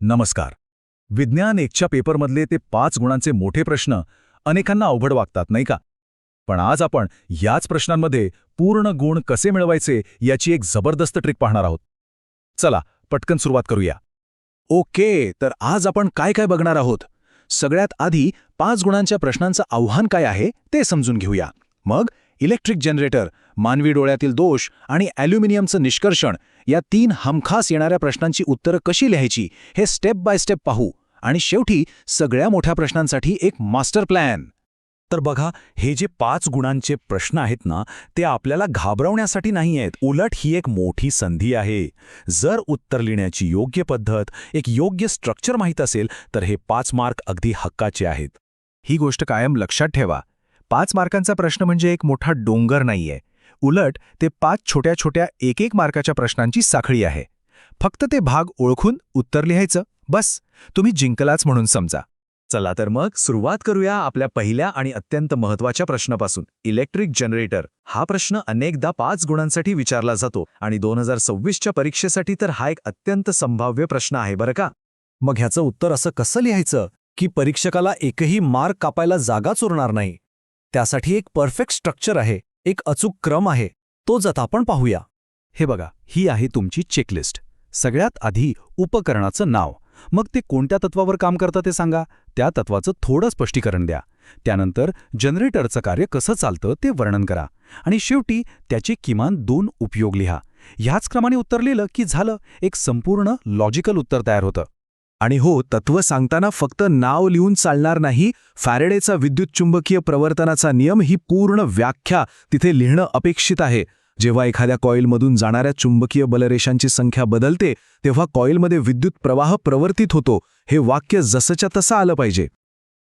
नमस्कार. विज्ञान 1च्या पेपरमधले ते 5 गुणांचे मोठे प्रश्न अनेकांना अवघड वाटतात, नाही का? पण आज आपण याच प्रश्नांमध्ये पूर्ण गुण कसे मिळवायचे याची एक जबरदस्त ट्रिक पाहणार आहोत. चला, पटकन सुरुवात करूया. ओके, तर आज आपण काय काय बघणार आहोत? सगळ्यात आधी 5 गुणांच्या प्रश्नांचं आव्हान काय आहे ते समजून घेऊया. मग इलेक्ट्रिक जनरेटर, मानवी डोळ्यातील दोष आणि ॲल्युमिनियमचं निष्कर्षण या 3 हमखास येणाऱ्या प्रश्नांची उत्तरं कशी लिहायची हे स्टेप बाय स्टेप पाहू. आणि शेवटी सगळ्या मोठ्या प्रश्नांसाठी एक मास्टर प्लॅन. तर बघा, हे जे 5 गुणांचे प्रश्न आहेत ना, ते आपल्याला घाबरवण्यासाठी नाही आहेत. उलट ही एक मोठी संधी आहे. जर उत्तर लिहिण्याची योग्य पद्धत, एक योग्य स्ट्रक्चर माहीत असेल, तर हे 5 मार्क अगदी हक्काचे आहेत. ही गोष्ट कायम लक्षात ठेवा. 5 मार्कांचा प्रश्न म्हणजे एक मोठा डोंगर नाहीये. उलट ते 5 छोट्या छोट्या 1-1 मार्काच्या प्रश्नांची साखळी आहे. फक्त ते भाग ओळखून उत्तर लिहायचं, बस. तुम्ही जिंकलाच म्हणून समजा. चला तर मग सुरुवात करूया आपल्या पहिल्या आणि अत्यंत महत्त्वाच्या प्रश्नापासून. इलेक्ट्रिक जनरेटर हा प्रश्न अनेकदा 5 गुणांसाठी विचारला जातो आणि 2026च्या परीक्षेसाठी तर हा एक अत्यंत संभाव्य प्रश्न आहे बरं का. मग ह्याचं उत्तर असं कसं लिहायचं की परीक्षकाला एकही मार्क कापायला जागाच उरणार नाही? त्यासाठी एक परफेक्ट स्ट्रक्चर आहे, एक अचूक क्रम आहे. तोच आता आपण पाहूया. हे बघा, ही आहे तुमची चेकलिस्ट. सगळ्यात आधी उपकरणाचं नाव, मग ते कोणत्या तत्वावर काम करतं ते सांगा, त्या तत्वाचं थोडं स्पष्टीकरण द्या. त्यानंतर जनरेटरचं कार्य कसं चालतं ते वर्णन करा. आणि शेवटी त्याचे किमान 2 उपयोग लिहा. ह्याच क्रमाने उत्तर लिहिलं की झालं, एक संपूर्ण लॉजिकल उत्तर तयार होतं. आणि हो, तत्व सांगताना फक्त नाव लिहून चालणार नाही. फॅरेडेचा विद्युतचुंबकीय प्रवर्तनाचा नियम ही पूर्ण व्याख्या तिथे लिहिणं अपेक्षित आहे. जेव्हा एखाद्या कॉईलमधून जाणाऱ्या चुंबकीय बलरेषांची संख्या बदलते, तेव्हा कॉईलमध्ये विद्युत प्रवाह प्रवर्तित होतो. हे वाक्य जसंच्या तसं आलं पाहिजे.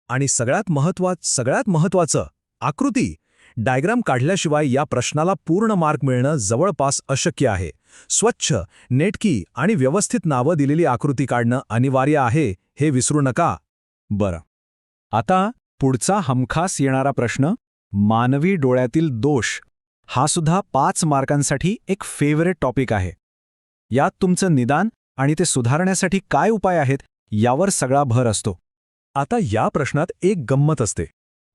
आणि सगळ्यात महत्त्वाचं आकृती, डायग्राम काढल्याशिवाय या प्रश्नाला पूर्ण मार्क मिळणं जवळपास अशक्य आहे. स्वच्छ, नेटकी आणि व्यवस्थित नावं दिलेली आकृती काढणं अनिवार्य आहे, हे विसरू नका. बरं, आता पुढचा हमखास येणारा प्रश्न, मानवी डोळ्यातील दोष. हा सुद्धा 5 मार्कांसाठी एक फेवरेट टॉपिक आहे. यात तुमचं निदान आणि ते सुधारण्यासाठी काय उपाय आहेत यावर सगळा भर असतो. आता या प्रश्नात एक गंमत असते.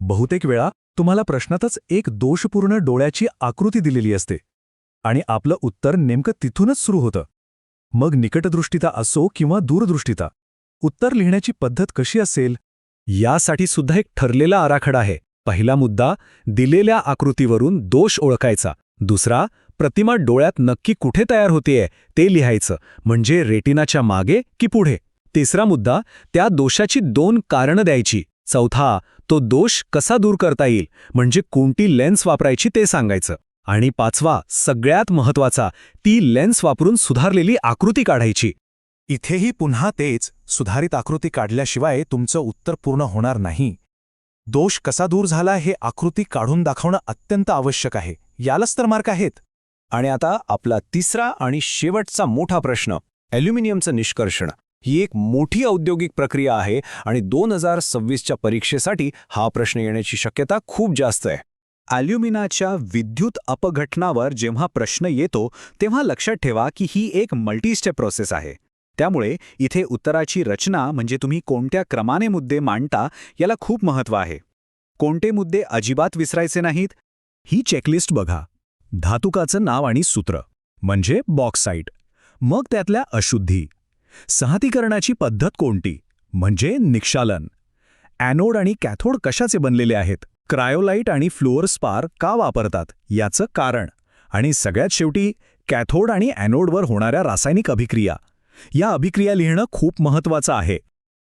बहुतेक वेळा तुम्हाला प्रश्नातच एक दोषपूर्ण डोळ्याची आकृती दिलेली असते आणि आपलं उत्तर नेमकं तिथूनच सुरू होतं. मग निकटदृष्टिता असो किंवा दूरदृष्टिता, उत्तर लिहिण्याची पद्धत कशी असेल यासाठी सुद्धा एक ठरलेला आराखडा आहे. पहिला मुद्दा, दिलेल्या आकृतीवरून दोष ओळखायचा. दुसरा, प्रतिमा डोळ्यात नक्की कुठे तयार होतेय ते लिहायचं, म्हणजे रेटिनाच्या मागे की पुढे. तिसरा मुद्दा, त्या दोषाची 2 कारणं द्यायची. चौथा, तो दोष कसा दूर करता येईल, म्हणजे कोणती लेन्स वापरायची ते सांगायचं. आणि पाचवा, सगळ्यात महत्त्वाचा, ती लेन्स वापरून सुधारलेली आकृती काढायची. इथेही पुन्हा तेच, सुधारित आकृती काढल्याशिवाय तुमचं उत्तर पूर्ण होणार नाही. दोष कसा दूर झाला हे आकृती काढून दाखवणं अत्यंत आवश्यक आहे. यालाच तर मार्क आहेत. आणि आता आपला तिसरा आणि शेवटचा मोठा प्रश्न, ॲल्युमिनियमचं निष्कर्षण. ही एक मोठी औद्योगिक प्रक्रिया आहे आणि 2026च्या परीक्षेसाठी हा प्रश्न येण्याची शक्यता खूप जास्त आहे. ॲल्युमिनाच्या विद्युत अपघटनावर जेव्हा प्रश्न येतो तेव्हा लक्षात ठेवा की ही एक मल्टीस्टेप प्रोसेस आहे. त्यामुळे इथे उत्तराची रचना, म्हणजे तुम्ही कोणत्या क्रमाने मुद्दे मांडता, याला खूप महत्त्व आहे. कोणते मुद्दे अजिबात विसरायचे नाहीत. ही चेकलिस्ट बघा. धातुकाचं नाव आणि सूत्र, म्हणजे बॉक्साईट. मग त्यातल्या अशुद्धी. सहतीकरणाची पद्धत कोणती, म्हणजे निक्षालन. ॲनोड आणि कॅथोड कशाचे बनलेले आहेत, क्रायोलाइट आणि फ्लोअरस्पार का वापरतात याचं कारण. आणि सगळ्यात शेवटी कॅथोड आणि ॲनोडवर होणाऱ्या रासायनिक अभिक्रिया. या अभिक्रिया लिहिणं खूप महत्त्वाचं आहे.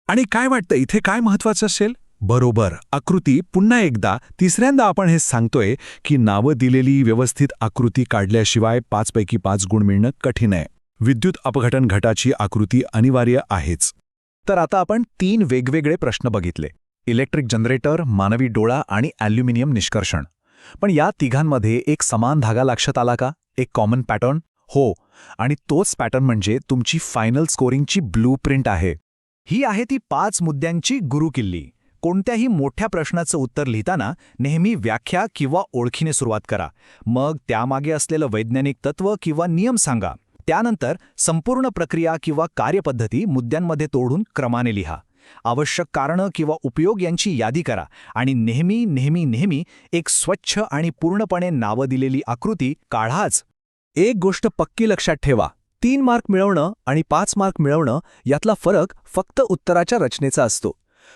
आणि काय वाटतं इथे काय महत्त्वाचं असेल? बरोबर, आकृती. पुन्हा एकदा, तिसऱ्यांदा आपण हे सांगतोय की नावं दिलेली व्यवस्थित आकृती काढल्याशिवाय 5 पैकी 5 गुण मिळणं कठीण आहे. विद्युत अपघटन घटाची आकृती अनिवार्य आहेच. तर आता आपण 3 वेगवेगळे प्रश्न बघितले, इलेक्ट्रिक जनरेटर, मानवी डोळा आणि ॲल्युमिनियम निष्कर्षण. पण या तिघांमध्ये एक समान धागा लक्षात आला का, एक कॉमन पॅटर्न? हो, आणि तोच पॅटर्न म्हणजे तुमची फायनल स्कोरिंगची ब्लूप्रिंट आहे. ही आहे ती 5 मुद्द्यांची गुरुकिल्ली. कोणत्याही मोठ्या प्रश्नाचं उत्तर लिहिताना नेहमी व्याख्या किंवा ओळखीने सुरुवात करा. मग त्यामागे असलेलं वैज्ञानिक तत्व किंवा नियम सांगा. त्यानंतर संपूर्ण प्रक्रिया किंवा कार्यपद्धती मुद्द्यांमध्ये तोडून क्रमाने लिहा. आवश्यक कारणं किंवा उपयोग यांची यादी करा आणि नेहमी नेहमी नेहमी एक स्वच्छ आणि पूर्णपणे नावं दिलेली आकृती काढाच. एक गोष्ट पक्की लक्षात ठेवा, 3 मार्क मिळवणं आणि 5 मार्क मिळवणं यातला फरक फक्त उत्तराच्या रचनेचा असतो.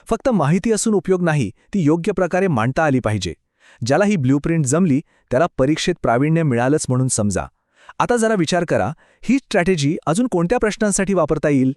फक्त माहिती असून उपयोग नाही, ती योग्य प्रकारे मांडता आली पाहिजे. ज्याला ही ब्ल्यूप्रिंट जमली त्याला परीक्षेत प्रावीण्य मिळालंच म्हणून समजा. आता जरा विचार करा, ही स्ट्रॅटेजी अजून कोणत्या प्रश्नांसाठी वापरता येईल?